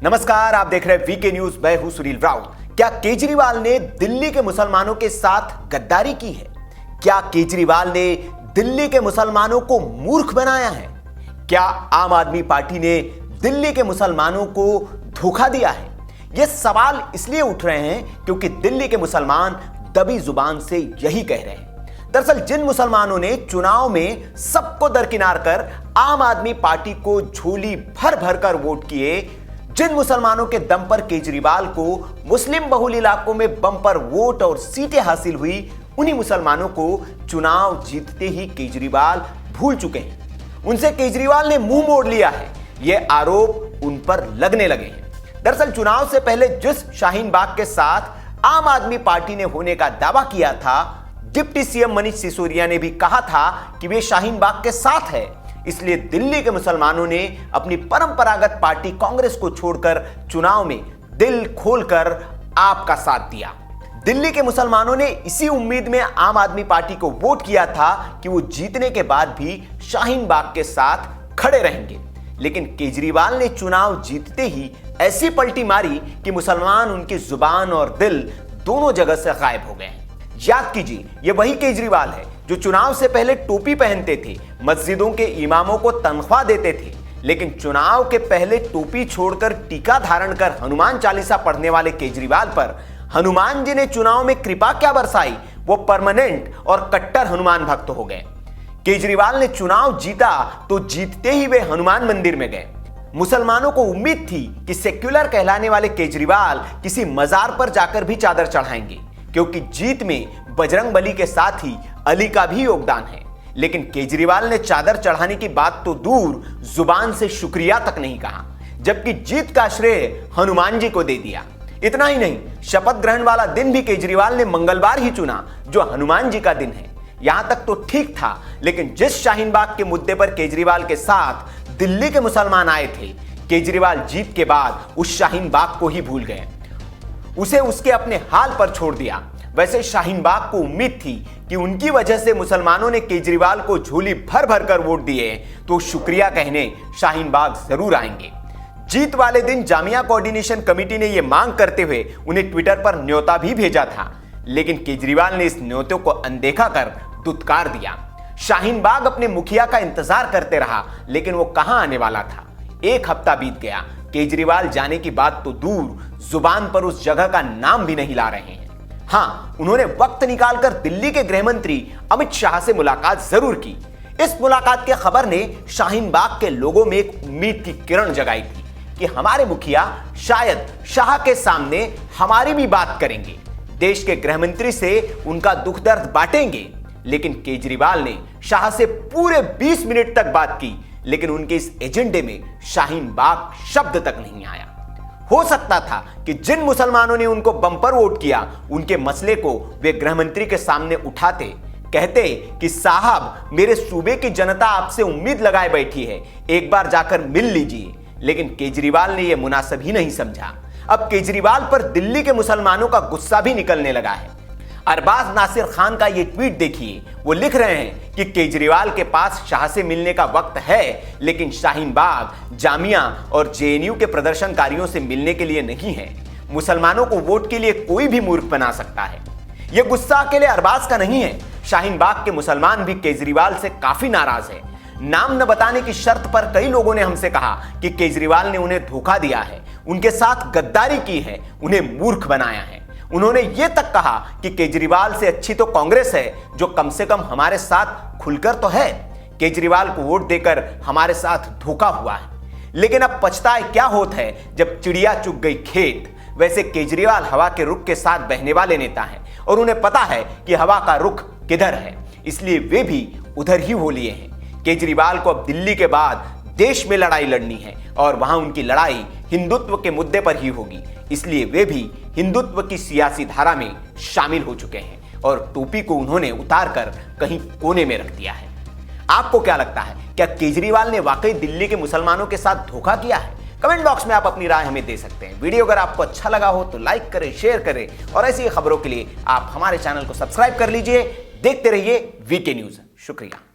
नमस्कार, आप देख रहे हैं वीके न्यूज। मैं हूं सुनील राउत। क्या केजरीवाल ने दिल्ली के मुसलमानों के साथ गद्दारी की है? क्या केजरीवाल ने दिल्ली के मुसलमानों को मूर्ख बनाया है? क्या आम आदमी पार्टी ने दिल्ली के मुसलमानों को धोखा दिया है? ये सवाल इसलिए उठ रहे हैं क्योंकि दिल्ली के मुसलमान दबी जुबान से यही कह रहे हैं। दरअसल जिन मुसलमानों ने चुनाव में सबको दरकिनार कर आम आदमी पार्टी को झोली भर भर कर वोट किए, जिन मुसलमानों के दम पर केजरीवाल को मुस्लिम बहुल इलाकों में बम्पर वोट और सीटें हासिल हुई, उन्हीं मुसलमानों को चुनाव जीतते ही केजरीवाल भूल चुके हैं। उनसे केजरीवाल ने मुंह मोड़ लिया है, ये आरोप उन पर लगने लगे हैं। दरअसल चुनाव से पहले जिस शाहीन बाग के साथ आम आदमी पार्टी ने होने का दावा किया था, डिप्टी सीएम मनीष सिसोदिया ने भी कहा था कि वे शाहीन बाग के साथ है। इसलिए दिल्ली के मुसलमानों ने अपनी परंपरागत पार्टी कांग्रेस को छोड़कर चुनाव में दिल खोलकर आपका साथ दिया। दिल्ली के मुसलमानों ने इसी उम्मीद में आम आदमी पार्टी को वोट किया था कि वो जीतने के बाद भी शाहीन बाग के साथ खड़े रहेंगे। लेकिन केजरीवाल ने चुनाव जीतते ही ऐसी पलटी मारी कि मुसलमान उनकी जुबान और दिल दोनों जगह से गायब हो गए। याद कीजिए, ये वही केजरीवाल है जो चुनाव से पहले टोपी पहनते थे, मस्जिदों के इमामों को तनख्वाह देते थे, लेकिन चुनाव के पहले टोपी छोड़कर टीका धारण कर हनुमान चालीसा पढ़ने वाले केजरीवाल पर हनुमान जी ने चुनाव में कृपा क्या बरसाई, वो परमानेंट और कट्टर हनुमान भक्त हो गए। केजरीवाल ने चुनाव जीता तो जीतते ही वे हनुमान मंदिर में गए। मुसलमानों को उम्मीद थी कि सेक्युलर कहलाने वाले केजरीवाल किसी मजार पर जाकर भी चादर चढ़ाएंगे, क्योंकि जीत में बजरंगबली के साथ ही अली का भी योगदान है। लेकिन केजरीवाल ने चादर चढ़ाने की बात तो दूर, जुबान से शुक्रिया तक नहीं कहा, जबकि जीत का श्रेय हनुमान जी को दे दिया। इतना ही नहीं, शपथ ग्रहण वाला दिन भी केजरीवाल ने मंगलवार ही चुना, जो हनुमान जी का दिन है। यहां तक तो ठीक था, लेकिन जिस शाहीन बाग के मुद्दे पर केजरीवाल के साथ दिल्ली के मुसलमान आए थे, केजरीवाल जीत के बाद उस शाहीन बाग को ही भूल गए, उसे उसके अपने हाल पर छोड़ दिया। वैसे शाहीन बाग को उम्मीद थी कि उनकी वजह से मुसलमानों ने केजरीवाल को झोली भर भर कर वोट दिए तो शुक्रिया कहने शाहीन बाग जरूर आएंगे। जीत वाले दिन जामिया कोऑर्डिनेशन कमेटी ने यह मांग करते हुए उन्हें ट्विटर पर न्योता भी भेजा था, लेकिन केजरीवाल ने इस न्योते को अनदेखा कर दुत्कार दिया। शाहीन बाग अपने मुखिया का इंतजार करते रहा, लेकिन वो कहां आने वाला था। एक हफ्ता बीत गया, केजरीवाल जाने की बात तो दूर, जुबान पर उस जगह का नाम भी नहीं ला रहे हैं। हाँ, उन्होंने वक्त निकालकर दिल्ली के गृह मंत्री अमित शाह से मुलाकात जरूर की। इस मुलाकात की खबर ने शाहीन बाग के लोगों में एक उम्मीद की किरण जगाई थी कि हमारे मुखिया शायद शाह के सामने हमारी भी बात करेंगे, देश के गृह मंत्री से उनका दुख दर्द बांटेंगे। लेकिन केजरीवाल ने शाह से पूरे 20 मिनट तक बात की, लेकिन उनके इस एजेंडे में शाहीन बाग शब्द तक नहीं आया। हो सकता था कि जिन मुसलमानों ने उनको बम्पर वोट किया, उनके मसले को वे गृह मंत्री के सामने उठाते, कहते कि साहब, मेरे सूबे की जनता आपसे उम्मीद लगाए बैठी है, एक बार जाकर मिल लीजिए। लेकिन केजरीवाल ने यह मुनासिब ही नहीं समझा। अब केजरीवाल पर दिल्ली के मुसलमानों का गुस्सा भी निकलने लगा है। अरबाज नासिर खान का ये ट्वीट देखिए, वो लिख रहे हैं कि केजरीवाल के पास शाह से मिलने का वक्त है, लेकिन शाहीन बाग, जामिया और जेएनयू के प्रदर्शनकारियों से मिलने के लिए नहीं है। मुसलमानों को वोट के लिए कोई भी मूर्ख बना सकता है। यह गुस्सा अकेले अरबाज का नहीं है, शाहीन बाग के मुसलमान भी केजरीवाल से काफी नाराज है। नाम न बताने की शर्त पर कई लोगों ने हमसे कहा कि केजरीवाल ने उन्हें धोखा दिया है, उनके साथ गद्दारी की है, उन्हें मूर्ख बनाया है। उन्होंने यह तक कहा कि केजरीवाल से अच्छी तो कांग्रेस है, जो कम से कम हमारे साथ खुलकर तो है। केजरीवाल को वोट देकर हमारे साथ धोखा हुआ है, लेकिन अब पछताए क्या होता है जब चिड़िया चुग गई खेत। वैसे केजरीवाल हवा के रुख के साथ बहने वाले नेता हैं और उन्हें पता है कि हवा का रुख किधर है, इसलिए वे भी उधर ही हो लिए हैं। केजरीवाल को अब दिल्ली के बाद देश में लड़ाई लड़नी है और वहां उनकी लड़ाई हिंदुत्व के मुद्दे पर ही होगी। इसलिए वे भी हिंदुत्व की सियासी धारा में शामिल हो चुके हैं और टोपी को उन्होंने उतारकर कहीं कोने में रख दिया है। आपको क्या लगता है, क्या केजरीवाल ने वाकई दिल्ली के मुसलमानों के साथ धोखा किया है? कमेंट बॉक्स में आप अपनी राय हमें दे सकते हैं। वीडियो अगर आपको अच्छा लगा हो तो लाइक करें, शेयर करें और ऐसी खबरों के लिए आप हमारे चैनल को सब्सक्राइब कर लीजिए। देखते रहिए वीके न्यूज। शुक्रिया।